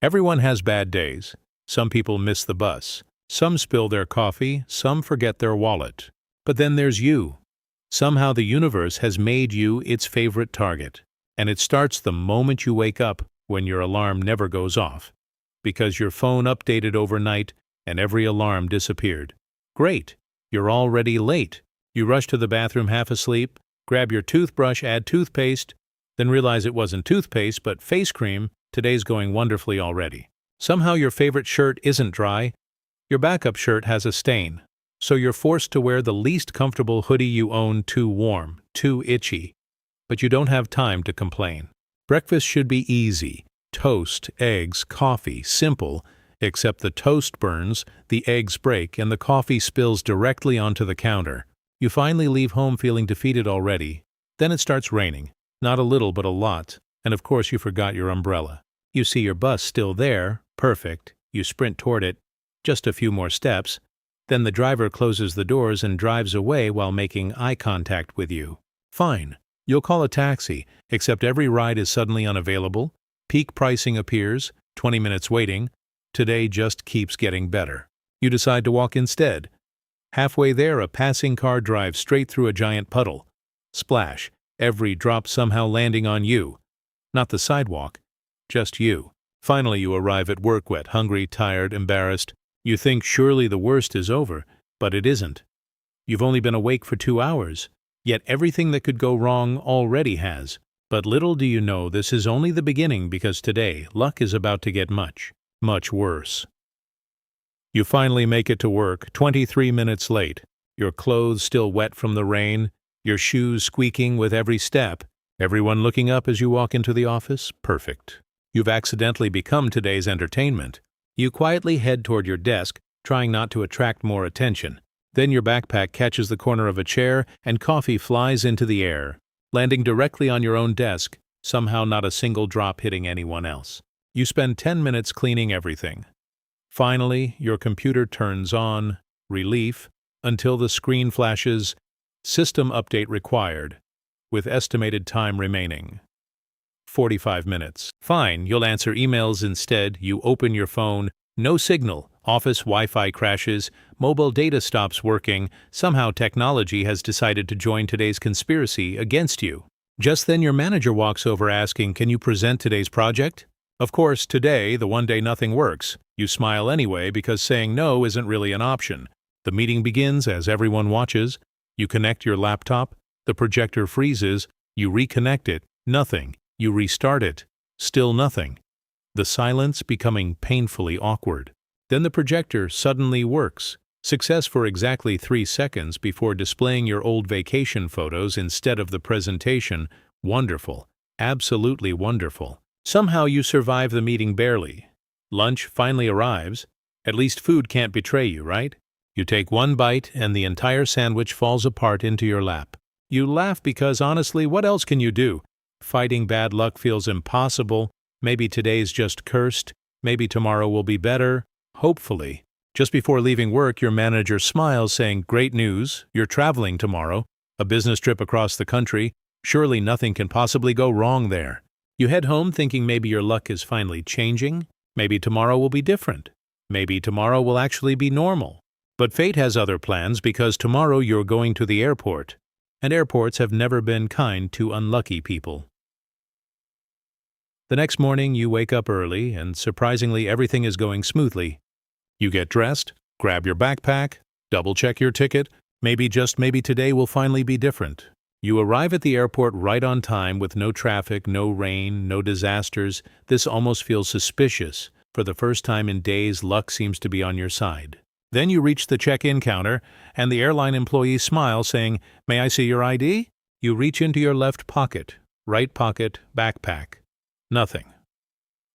Everyone has bad days. Some people miss the bus. Some spill their coffee. Some forget their wallet. But then there's you. Somehow the universe has made you its favorite target. And it starts the moment you wake up, when your alarm never goes off. Because your phone updated overnight and every alarm disappeared. Great! You're already late. You rush to the bathroom half asleep, grab your toothbrush, add toothpaste, then realize it wasn't toothpaste but face cream. Today's going wonderfully already. Somehow your favorite shirt isn't dry. Your backup shirt has a stain. So you're forced to wear the least comfortable hoodie you own, too warm, too itchy. But you don't have time to complain. Breakfast should be easy. Toast, eggs, coffee, simple, except the toast burns, the eggs break, and the coffee spills directly onto the counter. You finally leave home feeling defeated already. Then it starts raining. Not a little, but a lot. And of course you forgot your umbrella. You see your bus still there, perfect. You sprint toward it. Just a few more steps. Then the driver closes the doors and drives away while making eye contact with you. Fine. You'll call a taxi, except every ride is suddenly unavailable. Peak pricing appears, 20 minutes waiting. Today just keeps getting better. You decide to walk instead. Halfway there, a passing car drives straight through a giant puddle. Splash, every drop somehow landing on you. Not the sidewalk, just you. Finally you arrive at work wet, hungry, tired, embarrassed. You think surely the worst is over, but it isn't. You've only been awake for 2 hours, yet everything that could go wrong already has. But little do you know this is only the beginning, because today luck is about to get much, much worse. You finally make it to work, 23 minutes late. Your clothes still wet from the rain, your shoes squeaking with every step. Everyone looking up as you walk into the office? Perfect. You've accidentally become today's entertainment. You quietly head toward your desk, trying not to attract more attention. Then your backpack catches the corner of a chair and coffee flies into the air, landing directly on your own desk, somehow not a single drop hitting anyone else. You spend 10 minutes cleaning everything. Finally, your computer turns on, relief, until the screen flashes, "System update required," with estimated time remaining. 45 minutes. Fine, you'll answer emails instead. You open your phone. No signal. Office Wi-Fi crashes. Mobile data stops working. Somehow technology has decided to join today's conspiracy against you. Just then your manager walks over asking, "Can you present today's project?" Of course, today, the one day nothing works. You smile anyway because saying no isn't really an option. The meeting begins as everyone watches. You connect your laptop. The projector freezes. You reconnect it. Nothing. You restart it. Still nothing. The silence becoming painfully awkward. Then the projector suddenly works. Success for exactly 3 seconds before displaying your old vacation photos instead of the presentation. Wonderful. Absolutely wonderful. Somehow you survive the meeting barely. Lunch finally arrives. At least food can't betray you, right? You take one bite and the entire sandwich falls apart into your lap. You laugh because honestly, what else can you do? Fighting bad luck feels impossible. Maybe today's just cursed. Maybe tomorrow will be better. Hopefully. Just before leaving work, your manager smiles saying, "Great news, you're traveling tomorrow. A business trip across the country. Surely nothing can possibly go wrong there." You head home thinking maybe your luck is finally changing. Maybe tomorrow will be different. Maybe tomorrow will actually be normal. But fate has other plans, because tomorrow you're going to the airport. And airports have never been kind to unlucky people. The next morning you wake up early and surprisingly everything is going smoothly. You get dressed, grab your backpack, double-check your ticket. Maybe, just maybe, today will finally be different. You arrive at the airport right on time with no traffic, no rain, no disasters. This almost feels suspicious. For the first time in days, luck seems to be on your side. Then you reach the check-in counter, and the airline employee smiles, saying, "May I see your ID?" You reach into your left pocket, right pocket, backpack. Nothing.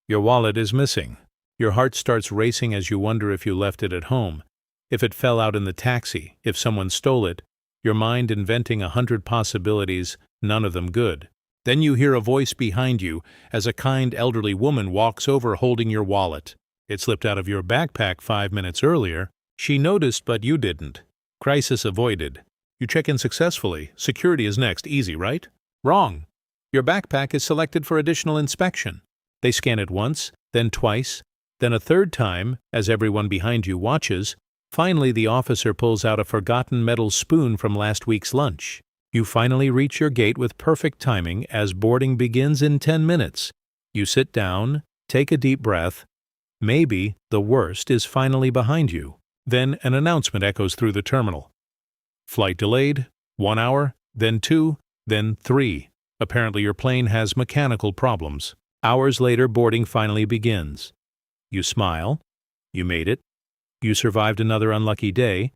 Your wallet is missing. Your heart starts racing as you wonder if you left it at home, if it fell out in the taxi, if someone stole it. Your mind inventing 100 possibilities, none of them good. Then you hear a voice behind you as a kind elderly woman walks over holding your wallet. It slipped out of your backpack 5 minutes earlier. She noticed, but you didn't. Crisis avoided. You check in successfully. Security is next. Easy, right? Wrong. Your backpack is selected for additional inspection. They scan it once, then twice, then a third time as everyone behind you watches. Finally, the officer pulls out a forgotten metal spoon from last week's lunch. You finally reach your gate with perfect timing as boarding begins in 10 minutes. You sit down, take a deep breath. Maybe the worst is finally behind you. Then an announcement echoes through the terminal. Flight delayed, 1 hour, then 2, then 3. Apparently your plane has mechanical problems. Hours later, boarding finally begins. You smile. You made it. You survived another unlucky day.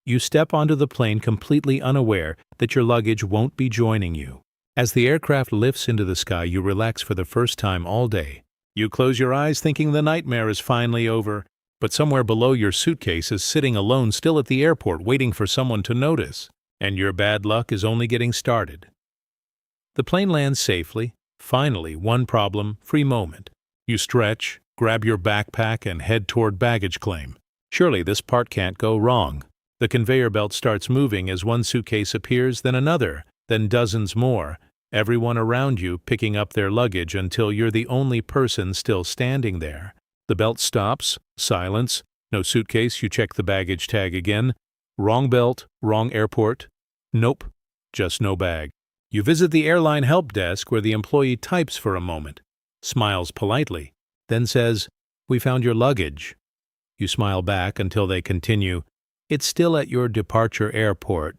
You step onto the plane completely unaware that your luggage won't be joining you. As the aircraft lifts into the sky, you relax for the first time all day. You close your eyes thinking the nightmare is finally over, but somewhere below your suitcase is sitting alone still at the airport waiting for someone to notice, and your bad luck is only getting started. The plane lands safely. Finally, one problem-free moment. You stretch, grab your backpack, and head toward baggage claim. Surely this part can't go wrong. The conveyor belt starts moving as one suitcase appears, then another, then dozens more, everyone around you picking up their luggage until you're the only person still standing there. The belt stops, silence, no suitcase, you check the baggage tag again. Wrong belt, wrong airport. Nope, just no bag. You visit the airline help desk where the employee types for a moment, smiles politely, then says, "We found your luggage." You smile back until they continue, "It's still at your departure airport."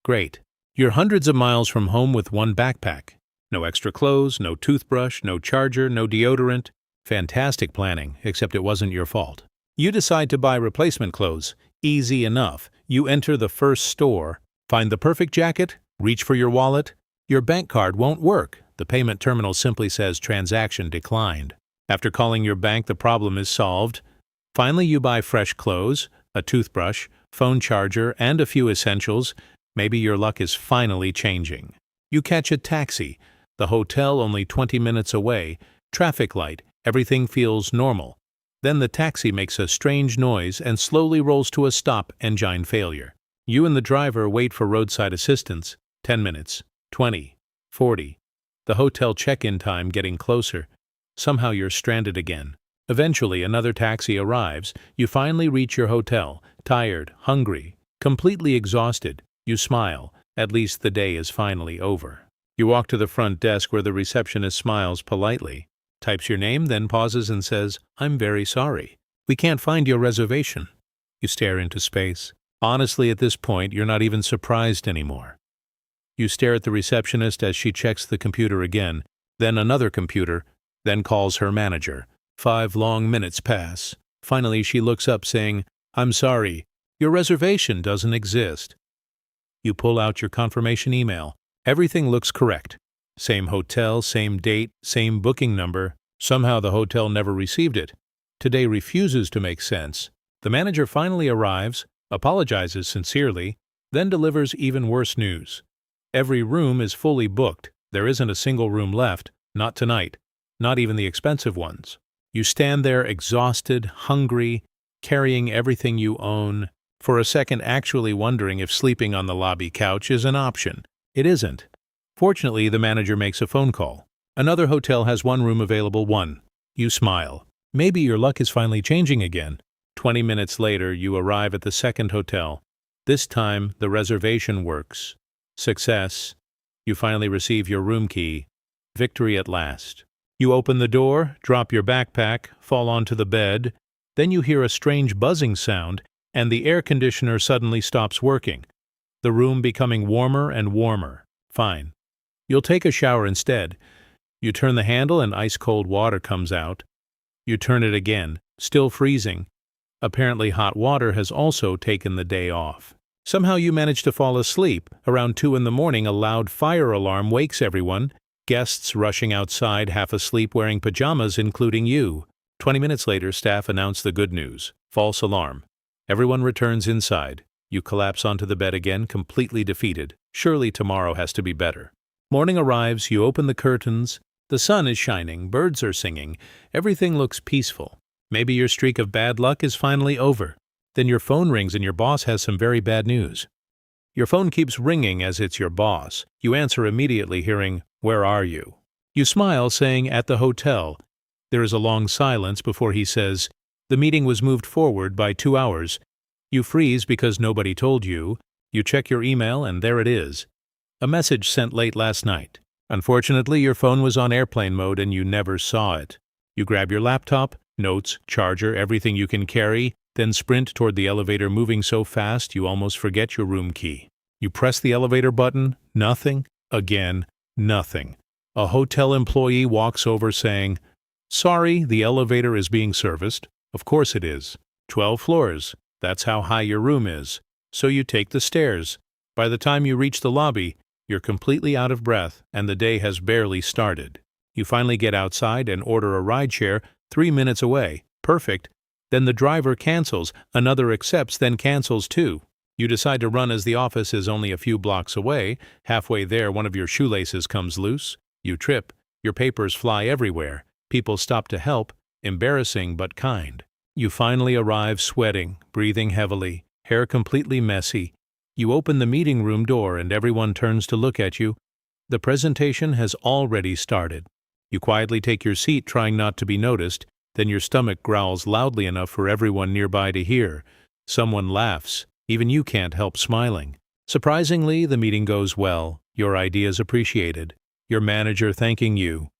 Great. You're hundreds of miles from home with one backpack. No extra clothes, no toothbrush, no charger, no deodorant. Fantastic planning, except it wasn't your fault. You decide to buy replacement clothes. Easy enough. You enter the first store, find the perfect jacket, reach for your wallet. Your bank card won't work. The payment terminal simply says transaction declined. After calling your bank, the problem is solved. Finally, you buy fresh clothes, a toothbrush, phone charger, and a few essentials. Maybe your luck is finally changing. You catch a taxi. The hotel only 20 minutes away. Traffic light. Everything feels normal. Then the taxi makes a strange noise and slowly rolls to a stop, engine failure. You and the driver wait for roadside assistance. 10 minutes. 20, 40. The hotel check-in time getting closer. Somehow you're stranded again. Eventually, another taxi arrives. You finally reach your hotel, tired, hungry, completely exhausted. You smile. At least the day is finally over. You walk to the front desk where the receptionist smiles politely, types your name, then pauses and says, "I'm very sorry. We can't find your reservation." You stare into space. Honestly, at this point, you're not even surprised anymore. You stare at the receptionist as she checks the computer again, then another computer, then calls her manager. 5 long minutes pass. Finally, she looks up saying, "I'm sorry, your reservation doesn't exist." You pull out your confirmation email. Everything looks correct. Same hotel, same date, same booking number. Somehow the hotel never received it. Today refuses to make sense. The manager finally arrives, apologizes sincerely, then delivers even worse news. Every room is fully booked. There isn't a single room left, not tonight, not even the expensive ones. You stand there exhausted, hungry, carrying everything you own, for a second actually wondering if sleeping on the lobby couch is an option. It isn't. Fortunately, the manager makes a phone call. Another hotel has one room available. You smile. Maybe your luck is finally changing again. 20 minutes later, you arrive at the second hotel. This time, the reservation works. Success. You finally receive your room key. Victory at last. You open the door, drop your backpack, fall onto the bed. Then you hear a strange buzzing sound, and the air conditioner suddenly stops working. The room becoming warmer and warmer. Fine. You'll take a shower instead. You turn the handle and ice-cold water comes out. You turn it again, still freezing. Apparently hot water has also taken the day off. Somehow you manage to fall asleep. Around 2 in the morning, a loud fire alarm wakes everyone. Guests rushing outside, half asleep, wearing pajamas, including you. 20 minutes later, staff announce the good news. False alarm. Everyone returns inside. You collapse onto the bed again, completely defeated. Surely tomorrow has to be better. Morning arrives, you open the curtains. The sun is shining, birds are singing. Everything looks peaceful. Maybe your streak of bad luck is finally over. Then your phone rings and your boss has some very bad news. Your phone keeps ringing as it's your boss. You answer immediately, hearing, "Where are you?" You smile, saying, "At the hotel." There is a long silence before he says, "The meeting was moved forward by 2 hours." You freeze because nobody told you. You check your email and there it is. A message sent late last night. Unfortunately, your phone was on airplane mode and you never saw it. You grab your laptop, notes, charger, everything you can carry, then sprint toward the elevator, moving so fast you almost forget your room key. You press the elevator button, nothing, again, nothing. A hotel employee walks over saying, "Sorry, the elevator is being serviced." Of course it is. 12 floors. That's how high your room is. So you take the stairs. By the time you reach the lobby, you're completely out of breath and the day has barely started. You finally get outside and order a rideshare 3 minutes away. Perfect. Then the driver cancels, another accepts, then cancels too. You decide to run as the office is only a few blocks away. Halfway there, one of your shoelaces comes loose. You trip. Your papers fly everywhere. People stop to help. Embarrassing but kind. You finally arrive sweating, breathing heavily, hair completely messy. You open the meeting room door and everyone turns to look at you. The presentation has already started. You quietly take your seat, trying not to be noticed. Then your stomach growls loudly enough for everyone nearby to hear. Someone laughs. Even you can't help smiling. Surprisingly, the meeting goes well. Your ideas appreciated. Your manager thanking you.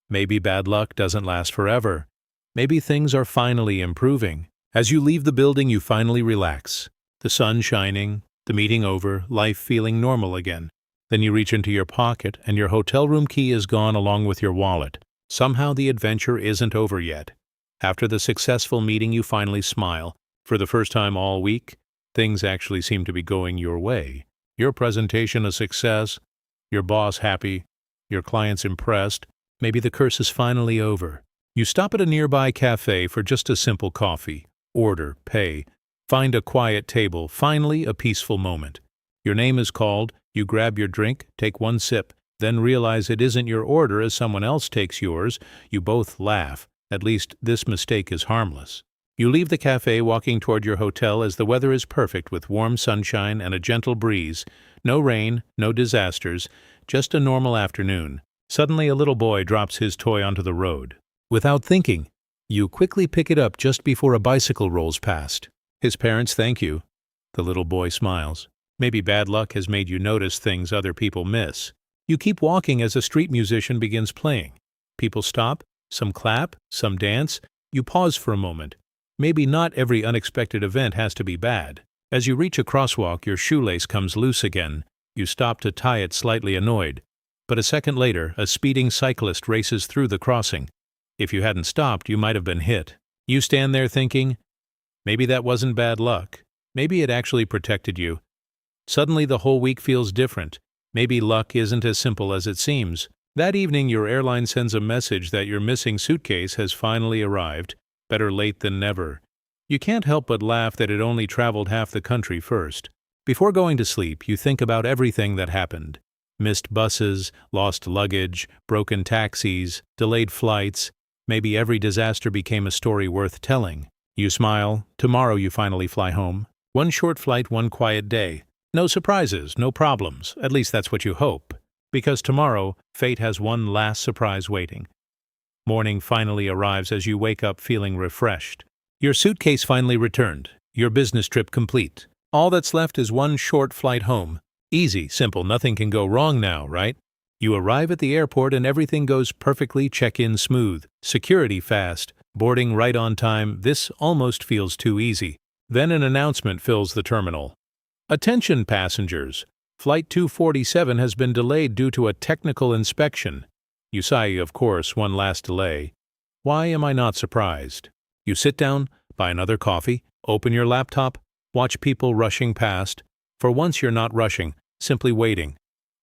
Maybe bad luck doesn't last forever. Maybe things are finally improving. As you leave the building, you finally relax. The sun shining, the meeting over, life feeling normal again. Then you reach into your pocket and your hotel room key is gone along with your wallet. Somehow the adventure isn't over yet. After the successful meeting, you finally smile. For the first time all week, things actually seem to be going your way. Your presentation a success, your boss happy, your clients impressed. Maybe the curse is finally over. You stop at a nearby cafe for just a simple coffee. Order, pay, find a quiet table, finally a peaceful moment. Your name is called, you grab your drink, take one sip, then realize it isn't your order as someone else takes yours. You both laugh. At least this mistake is harmless. You leave the cafe walking toward your hotel as the weather is perfect with warm sunshine and a gentle breeze. No rain, no disasters, just a normal afternoon. Suddenly a little boy drops his toy onto the road. Without thinking, you quickly pick it up just before a bicycle rolls past. His parents thank you. The little boy smiles. Maybe bad luck has made you notice things other people miss. You keep walking as a street musician begins playing. People stop, some clap, some dance. You pause for a moment. Maybe not every unexpected event has to be bad. As you reach a crosswalk, your shoelace comes loose again. You stop to tie it, slightly annoyed. But a second later, a speeding cyclist races through the crossing. If you hadn't stopped, you might have been hit. You stand there thinking, maybe that wasn't bad luck. Maybe it actually protected you. Suddenly the whole week feels different. Maybe luck isn't as simple as it seems. That evening, your airline sends a message that your missing suitcase has finally arrived. Better late than never. You can't help but laugh that it only traveled half the country first. Before going to sleep, you think about everything that happened. Missed buses, lost luggage, broken taxis, delayed flights. Maybe every disaster became a story worth telling. You smile. Tomorrow you finally fly home. One short flight, one quiet day. No surprises, no problems. At least that's what you hope. Because tomorrow, fate has one last surprise waiting. Morning finally arrives as you wake up feeling refreshed. Your suitcase finally returned. Your business trip complete. All that's left is one short flight home. Easy, simple, nothing can go wrong now, right? You arrive at the airport and everything goes perfectly, check-in smooth, security fast, boarding right on time. This almost feels too easy. Then an announcement fills the terminal. Attention passengers! Flight 247 has been delayed due to a technical inspection. You sigh, of course, one last delay. Why am I not surprised? You sit down, buy another coffee, open your laptop, watch people rushing past. For once you're not rushing, simply waiting.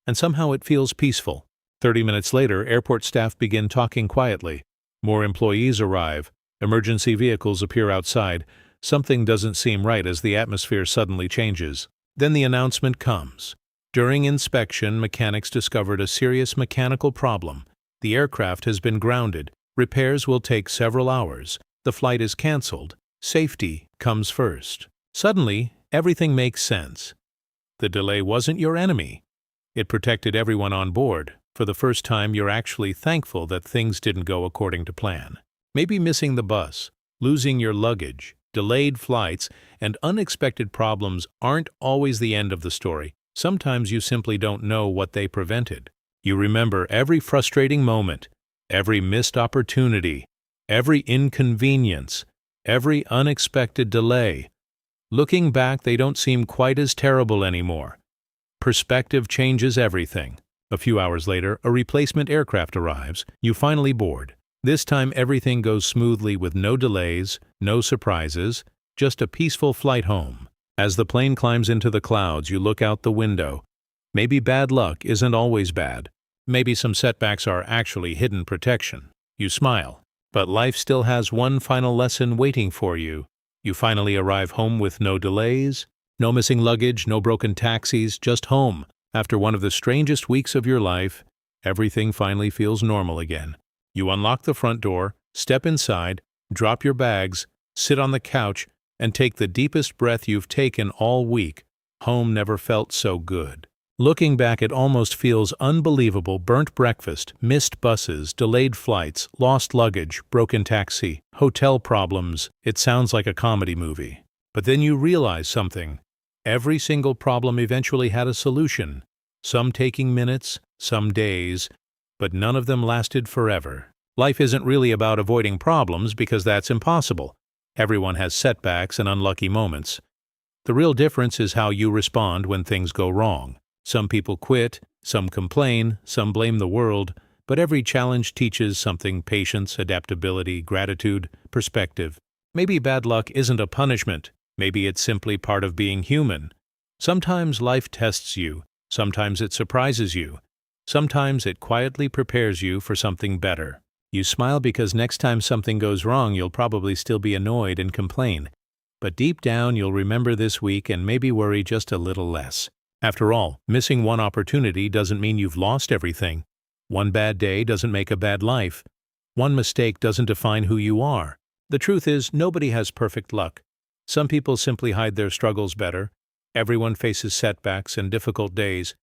And somehow it feels peaceful. 30 minutes later, airport staff begin talking quietly. More employees arrive. Emergency vehicles appear outside. Something doesn't seem right as the atmosphere suddenly changes. Then the announcement comes. During inspection, mechanics discovered a serious mechanical problem. The aircraft has been grounded. Repairs will take several hours. The flight is canceled. Safety comes first. Suddenly, everything makes sense. The delay wasn't your enemy. It protected everyone on board. For the first time, you're actually thankful that things didn't go according to plan. Maybe missing the bus, losing your luggage, delayed flights, and unexpected problems aren't always the end of the story. Sometimes you simply don't know what they prevented. You remember every frustrating moment, every missed opportunity, every inconvenience, every unexpected delay. Looking back, they don't seem quite as terrible anymore. Perspective changes everything. A few hours later, a replacement aircraft arrives. You finally board. This time everything goes smoothly with no delays, no surprises, just a peaceful flight home. As the plane climbs into the clouds, you look out the window. Maybe bad luck isn't always bad. Maybe some setbacks are actually hidden protection. You smile. But life still has one final lesson waiting for you. You finally arrive home with no delays, no missing luggage, no broken taxis, just home. After one of the strangest weeks of your life, everything finally feels normal again. You unlock the front door, step inside, drop your bags, sit on the couch, and take the deepest breath you've taken all week. Home never felt so good. Looking back, it almost feels unbelievable. Burnt breakfast, missed buses, delayed flights, lost luggage, broken taxi, hotel problems. It sounds like a comedy movie. But then you realize something. Every single problem eventually had a solution. Some taking minutes, some days, but none of them lasted forever. Life isn't really about avoiding problems because that's impossible. Everyone has setbacks and unlucky moments. The real difference is how you respond when things go wrong. Some people quit, some complain, some blame the world, but every challenge teaches something: patience, adaptability, gratitude, perspective. Maybe bad luck isn't a punishment. Maybe it's simply part of being human. Sometimes life tests you. Sometimes it surprises you. Sometimes it quietly prepares you for something better. You smile because next time something goes wrong, you'll probably still be annoyed and complain. But deep down, you'll remember this week and maybe worry just a little less. After all, missing one opportunity doesn't mean you've lost everything. One bad day doesn't make a bad life. One mistake doesn't define who you are. The truth is, nobody has perfect luck. Some people simply hide their struggles better. Everyone faces setbacks and difficult days.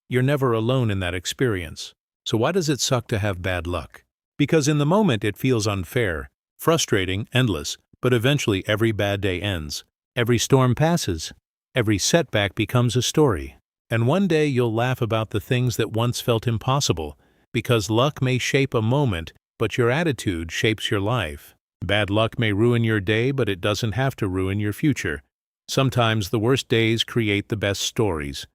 You're never alone in that experience. So why does it suck to have bad luck? Because in the moment it feels unfair, frustrating, endless, but eventually every bad day ends. Every storm passes. Every setback becomes a story. And one day you'll laugh about the things that once felt impossible, because luck may shape a moment, but your attitude shapes your life. Bad luck may ruin your day, but it doesn't have to ruin your future. Sometimes the worst days create the best stories.